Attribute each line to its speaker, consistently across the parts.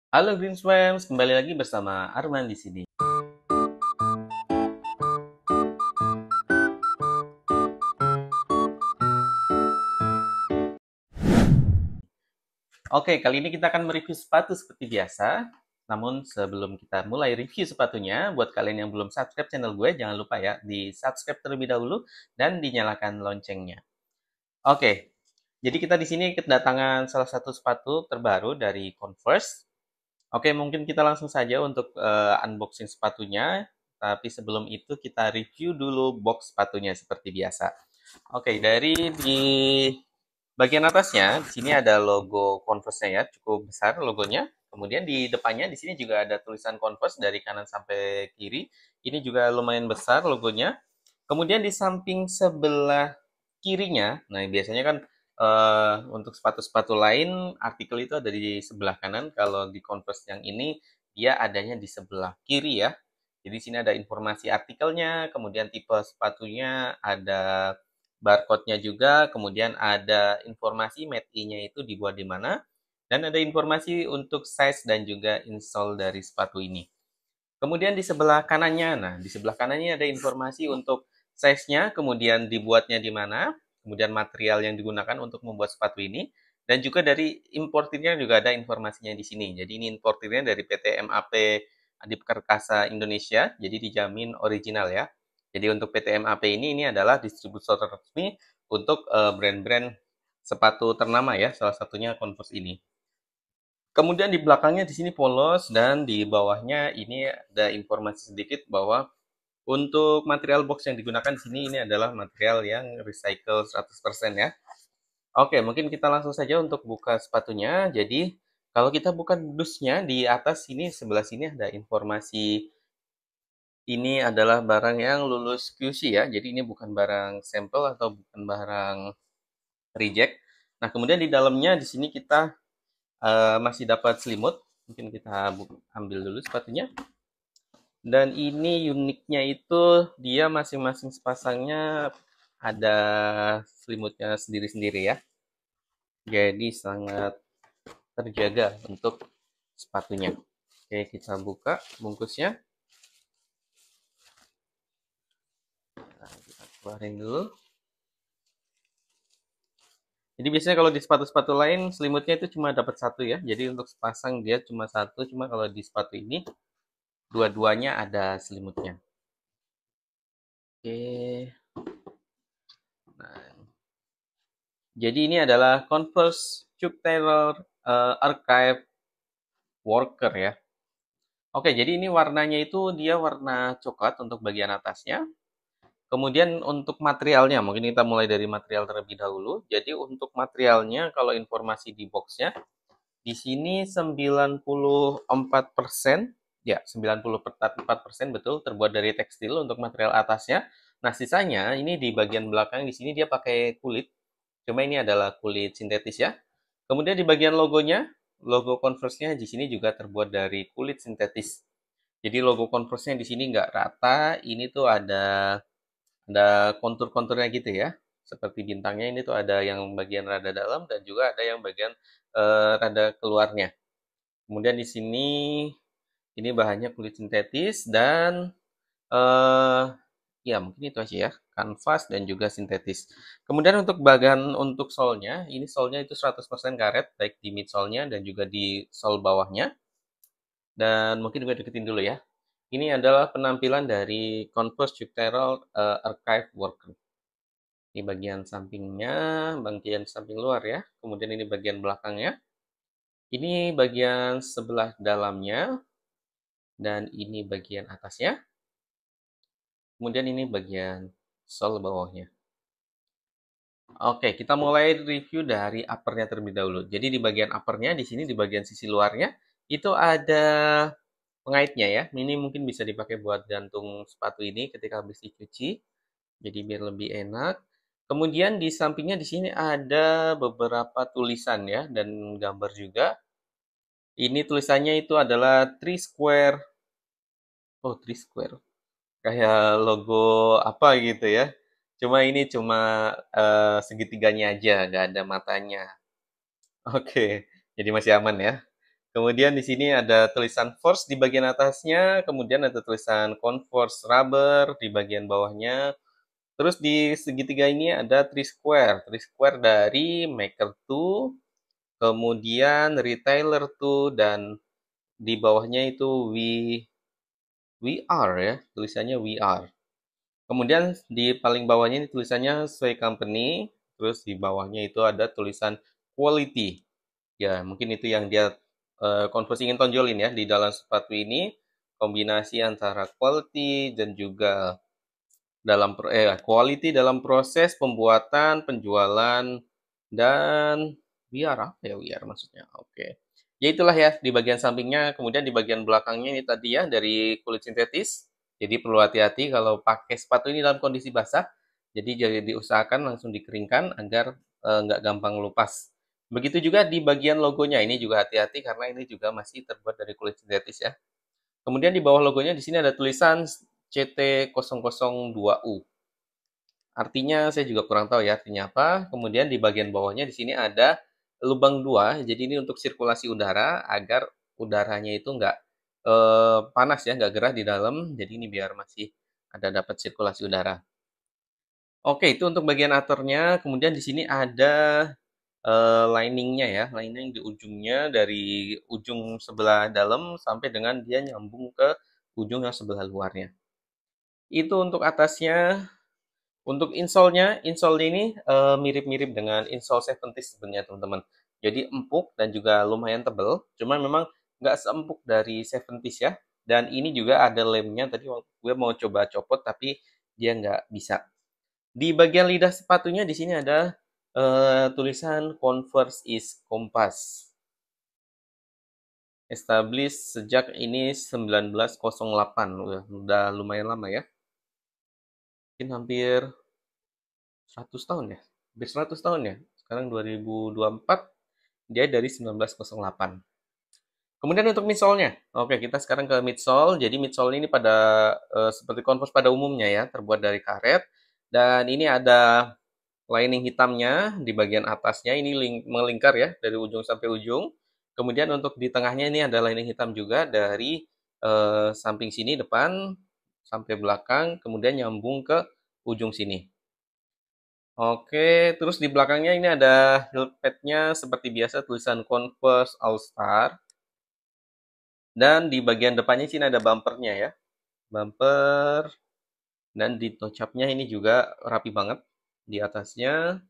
Speaker 1: Halo Greenswams, kembali lagi bersama Arman di sini. Oke, kali ini kita akan mereview sepatu seperti biasa. Namun sebelum kita mulai review sepatunya, buat kalian yang belum subscribe channel gue, jangan lupa ya di subscribe terlebih dahulu dan dinyalakan loncengnya. Oke, jadi kita di sini kedatangan salah satu sepatu terbaru dari Converse. Oke, mungkin kita langsung saja untuk unboxing sepatunya. Tapi sebelum itu kita review dulu box sepatunya seperti biasa. Oke, dari di bagian atasnya di sini ada logo Converse-nya ya, cukup besar logonya. Kemudian di depannya di sini juga ada tulisan Converse dari kanan sampai kiri. Ini juga lumayan besar logonya. Kemudian di samping sebelah kirinya, nah biasanya kan untuk sepatu-sepatu lain artikel itu ada di sebelah kanan. Kalau di Converse yang ini dia adanya di sebelah kiri ya. Jadi sini ada informasi artikelnya, kemudian tipe sepatunya, ada barcode-nya juga, kemudian ada informasi made in-nya itu dibuat di mana, dan ada informasi untuk size dan juga install dari sepatu ini. Kemudian di sebelah kanannya, nah di sebelah kanannya ada informasi untuk size-nya, kemudian dibuatnya di mana, kemudian material yang digunakan untuk membuat sepatu ini, dan juga dari importirnya juga ada informasinya di sini. Jadi ini importirnya dari PT MAP Adip Perkasa Indonesia, jadi dijamin original ya. Jadi untuk PT MAP ini adalah distributor resmi untuk brand-brand sepatu ternama ya, salah satunya Converse ini. Kemudian di belakangnya di sini polos dan di bawahnya ini ada informasi sedikit bahwa untuk material box yang digunakan di sini ini adalah material yang recycle 100% ya. Oke, mungkin kita langsung saja untuk buka sepatunya. Jadi, kalau kita buka dusnya di atas sini sebelah sini ada informasi ini adalah barang yang lulus QC ya. Jadi ini bukan barang sampel atau bukan barang reject. Nah, kemudian di dalamnya di sini kita masih dapat selimut. Mungkin kita ambil dulu sepatunya. Dan ini uniknya itu dia masing-masing sepasangnya ada selimutnya sendiri-sendiri ya. Jadi sangat terjaga untuk sepatunya. Oke, kita buka bungkusnya. Nah, kita keluarin dulu. Jadi biasanya kalau di sepatu-sepatu lain selimutnya itu cuma dapat satu ya. Jadi untuk sepasang dia cuma satu. Cuma kalau di sepatu ini dua-duanya ada selimutnya. Oke. Nah, jadi ini adalah Converse Chuck Taylor Archive Worker ya. Oke, jadi ini warnanya itu dia warna coklat untuk bagian atasnya. Kemudian untuk materialnya, mungkin kita mulai dari material terlebih dahulu. Jadi untuk materialnya, kalau informasi di boxnya, di sini 94%, ya 94% betul, terbuat dari tekstil untuk material atasnya. Nah, sisanya ini di bagian belakang di sini dia pakai kulit. Cuma ini adalah kulit sintetis ya. Kemudian di bagian logonya, logo Converse-nya di sini juga terbuat dari kulit sintetis. Jadi logo Converse-nya di sini nggak rata, ini tuh ada kontur-konturnya gitu ya. Seperti bintangnya ini tuh ada yang bagian rada dalam dan juga ada yang bagian rada keluarnya. Kemudian di sini ini bahannya kulit sintetis dan eh ya mungkin itu aja ya, kanvas dan juga sintetis. Kemudian untuk bagian untuk solnya, ini solnya itu 100% karet, baik di midsole-nya dan juga di sole bawahnya. Dan mungkin gue deketin dulu ya. Ini adalah penampilan dari Converse Structural Archive Worker. Ini bagian sampingnya, bagian samping luar ya. Kemudian ini bagian belakangnya. Ini bagian sebelah dalamnya. Dan ini bagian atasnya. Kemudian ini bagian sole bawahnya. Oke, kita mulai review dari uppernya terlebih dahulu. Jadi di bagian uppernya, di sini di bagian sisi luarnya, itu ada pengaitnya ya. Ini mungkin bisa dipakai buat gantung sepatu ini ketika habis dicuci. Jadi biar lebih enak. Kemudian di sampingnya di sini ada beberapa tulisan ya dan gambar juga. Ini tulisannya itu adalah three square. Oh, three square. Kayak logo apa gitu ya. Cuma ini cuma segitiganya aja, nggak ada matanya. Oke, jadi masih aman ya. Kemudian di sini ada tulisan Force di bagian atasnya, kemudian ada tulisan Converse Rubber di bagian bawahnya. Terus di segitiga ini ada Three Square dari Maker 2, kemudian Retailer 2, dan di bawahnya itu We Are ya, tulisannya We Are. Kemudian di paling bawahnya ini tulisannya Sway Company, terus di bawahnya itu ada tulisan Quality. Ya, mungkin itu yang dia Converse ingin tonjolin ya di dalam sepatu ini, kombinasi antara quality dan juga quality dalam proses pembuatan, penjualan, dan biar apa ya biar maksudnya. Oke. Ya itulah ya di bagian sampingnya, kemudian di bagian belakangnya ini tadi ya dari kulit sintetis. Jadi perlu hati-hati kalau pakai sepatu ini dalam kondisi basah. Jadi diusahakan langsung dikeringkan agar nggak gampang lepas. Begitu juga di bagian logonya, ini juga hati-hati karena ini juga masih terbuat dari kulit sintetis ya. Kemudian di bawah logonya di sini ada tulisan CT002U. Artinya saya juga kurang tahu ya artinya apa. Kemudian di bagian bawahnya di sini ada lubang 2. Jadi ini untuk sirkulasi udara agar udaranya itu nggak panas ya, nggak gerah di dalam. Jadi ini biar masih ada dapat sirkulasi udara. Oke, itu untuk bagian outernya. Kemudian di sini ada liningnya ya, lining di ujungnya dari ujung sebelah dalam sampai dengan dia nyambung ke ujung yang sebelah luarnya. Itu untuk atasnya. Untuk insole ini mirip-mirip dengan insole 70s sebenarnya teman-teman. Jadi empuk dan juga lumayan tebal, cuma memang nggak seempuk dari 70s ya. Dan ini juga ada lemnya, tadi gue mau coba copot tapi dia nggak bisa. Di bagian lidah sepatunya di sini ada tulisan Converse is Compass. Established sejak ini 1908, udah lumayan lama ya. Mungkin hampir 100 tahun ya? Hampir 100 tahun ya? Sekarang 2024, dia dari 1908. Kemudian untuk midsole-nya. Oke, kita sekarang ke midsole. Jadi midsole ini pada seperti Converse pada umumnya ya, terbuat dari karet. Dan ini ada lining hitamnya di bagian atasnya. Ini melingkar ya, dari ujung sampai ujung. Kemudian untuk di tengahnya ini ada lining hitam juga dari samping sini depan sampai belakang. Kemudian nyambung ke ujung sini. Oke, terus di belakangnya ini ada heel pad-nya seperti biasa tulisan Converse All Star. Dan di bagian depannya sini ada bumpernya ya. Bumper. Dan di toe-capnya ini juga rapi banget di atasnya.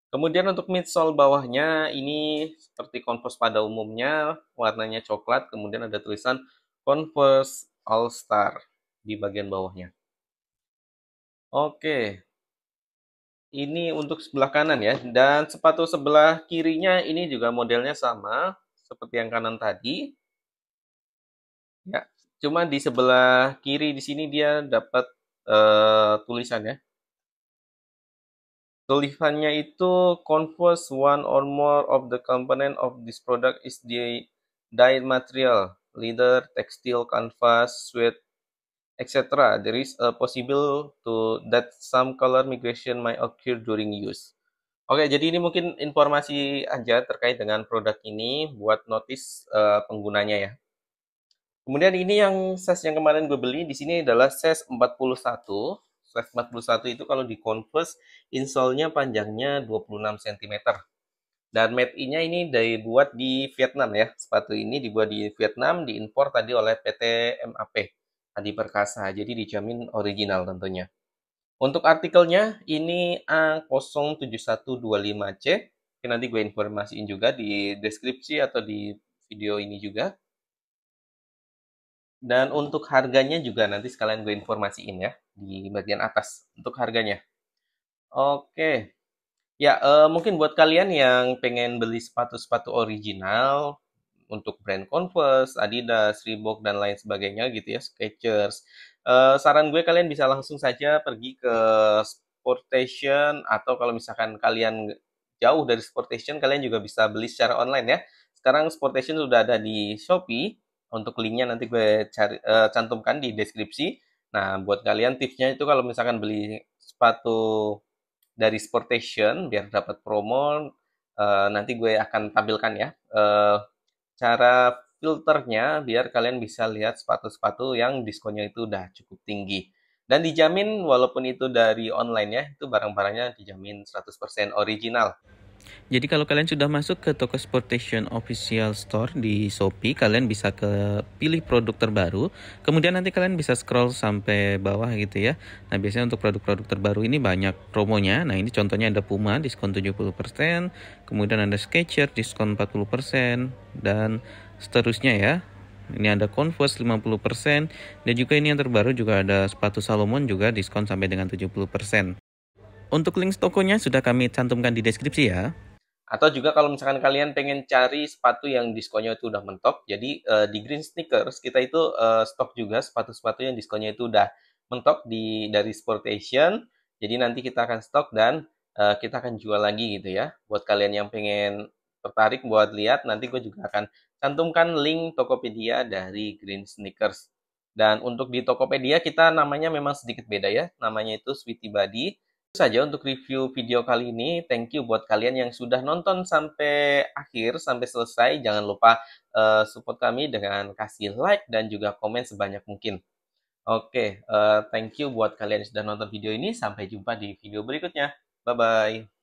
Speaker 1: Kemudian untuk midsole bawahnya ini seperti Converse pada umumnya, warnanya coklat. Kemudian ada tulisan Converse All Star di bagian bawahnya. Oke, ini untuk sebelah kanan ya. Dan sepatu sebelah kirinya ini juga modelnya sama seperti yang kanan tadi. Ya, cuma di sebelah kiri di sini dia dapat tulisan ya. Tulisannya itu Converse one or more of the component of this product is the dyed material, leather, textile, canvas, sweat, etc. There is a possible to that some color migration might occur during use. Oke, jadi ini mungkin informasi aja terkait dengan produk ini buat notice penggunanya ya. Kemudian ini yang size yang kemarin gue beli di sini adalah size 41. Size 41 itu kalau di Converse insole-nya panjangnya 26 cm. Dan made in-nya ini dibuat di Vietnam ya. Sepatu ini dibuat di Vietnam, diimpor tadi oleh PT MAP Adi Perkasa. Jadi dijamin original tentunya. Untuk artikelnya ini A07125C. Nanti gue informasiin juga di deskripsi atau di video ini juga. Dan untuk harganya juga nanti sekalian gue informasiin ya di bagian atas untuk harganya. Oke. Ya, mungkin buat kalian yang pengen beli sepatu-sepatu original untuk brand Converse, Adidas, Reebok dan lain sebagainya gitu ya, Skechers. Saran gue kalian bisa langsung saja pergi ke Sportation atau kalau misalkan kalian jauh dari Sportation, kalian juga bisa beli secara online ya. Sekarang Sportation sudah ada di Shopee. Untuk linknya nanti gue cantumkan di deskripsi. Nah, buat kalian tipsnya itu kalau misalkan beli sepatu dari Sportation biar dapat promo, nanti gue akan tampilkan ya cara filternya biar kalian bisa lihat sepatu-sepatu yang diskonnya itu udah cukup tinggi. Dan dijamin walaupun itu dari online ya, itu barang-barangnya dijamin 100% original. Jadi kalau kalian sudah masuk ke toko Sportation Official Store di Shopee, kalian bisa pilih produk terbaru. Kemudian nanti kalian bisa scroll sampai bawah gitu ya. Nah, biasanya untuk produk-produk terbaru ini banyak promonya. Nah, ini contohnya ada Puma diskon 70%, kemudian ada Skechers diskon 40%, dan seterusnya ya. Ini ada Converse 50%, dan juga ini yang terbaru juga ada sepatu Salomon juga diskon sampai dengan 70%. Untuk link tokonya sudah kami cantumkan di deskripsi ya. Atau juga kalau misalkan kalian pengen cari sepatu yang diskonnya itu udah mentok, jadi di Green Sneakers kita itu stok juga sepatu-sepatu yang diskonnya itu udah mentok dari Sportation. Jadi nanti kita akan stok dan kita akan jual lagi gitu ya. Buat kalian yang pengen tertarik buat lihat, nanti gue juga akan cantumkan link Tokopedia dari Green Sneakers. Dan untuk di Tokopedia kita namanya memang sedikit beda ya, namanya itu Sweety Buddy. Itu saja untuk review video kali ini. Thank you buat kalian yang sudah nonton sampai akhir, sampai selesai. Jangan lupa support kami dengan kasih like dan juga komen sebanyak mungkin. Oke, thank you buat kalian yang sudah nonton video ini. Sampai jumpa di video berikutnya. Bye-bye.